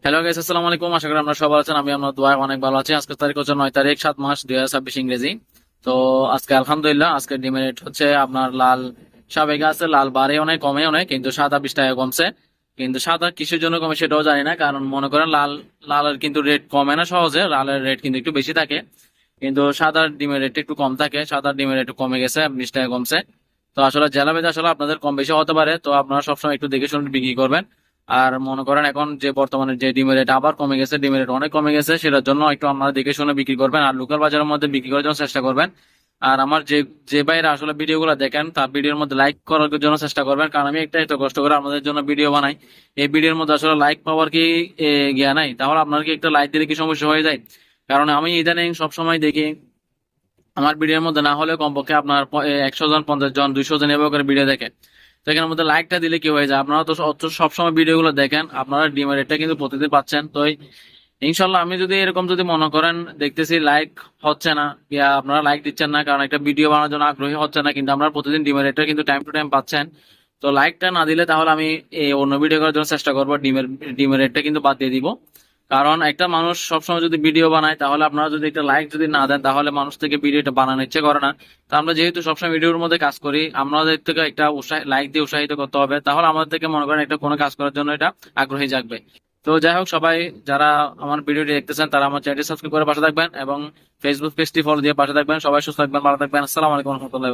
Hello guys, আসসালামু আলাইকুম। আশা করি আপনারা সবাই আছেন। আমি আপনার দোয়ায় অনেক ভালো আছি। আজকের তারিখ হচ্ছে 9 তারিখ 7 মাস 2026 ইংরেজি। তো আজকে আলহামদুলিল্লাহ আজকে ডিমের রেট হচ্ছে আপনার লাল সাবেক আছে, লাল বাড়ে অনেক কমে অনেক, কিন্তু সাদা 20 টাকা কমছে। কিন্তু সাদা কিসের জন্য কমে সেটাও জানি না, কারণ মনে করেন লালের কিন্তু রেট কমে না সহজে, লালের রেট কিন্তু একটু বেশি থাকে। কিন্তু সাদার ডিমের রেট একটু কম থাকে, সাদার ডিমের রেট একটু কমে গেছে, 20 টাকা কমছে। তো আসলে জেলা ভেদে আসলে আপনাদের কম বেশি হতে পারে, তো আপনারা সবসময় একটু দেখে শুনে বিক্রি করবেন। আর মনে করেন এখন যে বর্তমানে যে ডিমের রেট আবার কমে গেছে, ডিমের রেট অনেক কমে গেছে, সেটার জন্য একটু আপনারা দেখে শুনে বিক্রি করবেন আর লোকাল বাজারের মধ্যে বিক্রি করার জন্য চেষ্টা করবেন। আর আমার যে যে ভাইরা আসলে ভিডিওগুলো দেখেন তার ভিডিওর মধ্যে লাইক করার জন্য চেষ্টা করবেন, কারণ আমি একটা এত কষ্ট করে আপনাদের জন্য ভিডিও বানাই। এই ভিডিওর মধ্যে আসলে লাইক পাওয়ার কি জ্ঞান নাই? তাহলে আপনার কি একটা লাইক দিলে কি সমস্যা হয়ে যায়? কারণ আমি ইদানিং সবসময় দেখি আমার ভিডিওর মধ্যে না হলে কমপক্ষে আপনার 100 জন 50 জন 200 জন এভাবে করে ভিডিও দেখে। তো এখানের মধ্যে লাইকটা দিলে কি হয়ে যায়? আপনারা তো সবসময় ভিডিওগুলো দেখেন, আপনারা ডিমের রেটটা কিন্তু প্রতিদিন পাচ্ছেন। তো ইনশাল্লাহ আমি যদি এরকম যদি মনে করেন দেখতেছি লাইক হচ্ছে না, ইয়া আপনারা লাইক দিচ্ছেন না কারণ একটা ভিডিও বানানোর জন্য আগ্রহী হচ্ছে না, কিন্তু আপনারা প্রতিদিন ডিমের রেটটা কিন্তু টাইম টু টাইম পাচ্ছেন। তো লাইকটা না দিলে তাহলে আমি অন্য ভিডিও করার জন্য চেষ্টা করবো, ডিমের রেটটা কিন্তু বাদ দিয়ে দিব। কারণ একটা মানুষ সবসময় যদি ভিডিও বানায়, তাহলে আপনারা যদি একটা লাইক যদি না দেন তাহলে মানুষ থেকে ভিডিওটা বানানোর ইচ্ছে করে না। তো আমরা যেহেতু সবসময় ভিডিওর মধ্যে কাজ করি, আমাদের থেকে একটা লাইক দিয়ে উৎসাহিত করতে হবে, তাহলে আমাদের থেকে মনে করেন একটা কোনো কাজ করার জন্য এটা আগ্রহী জাগবে। তো যাই হোক, সবাই যারা আমার ভিডিওটি দেখতেছেন তারা আমার চ্যানেলটি সাবস্ক্রাইব করে পাশে থাকবেন এবং ফেসবুক পেজটি ফলো দিয়ে পাশে থাকবেন। সবাই সুস্থ থাকবেন, ভালো থাকবেন। আসসালামু আলাইকুম রহমতুল্লাহ।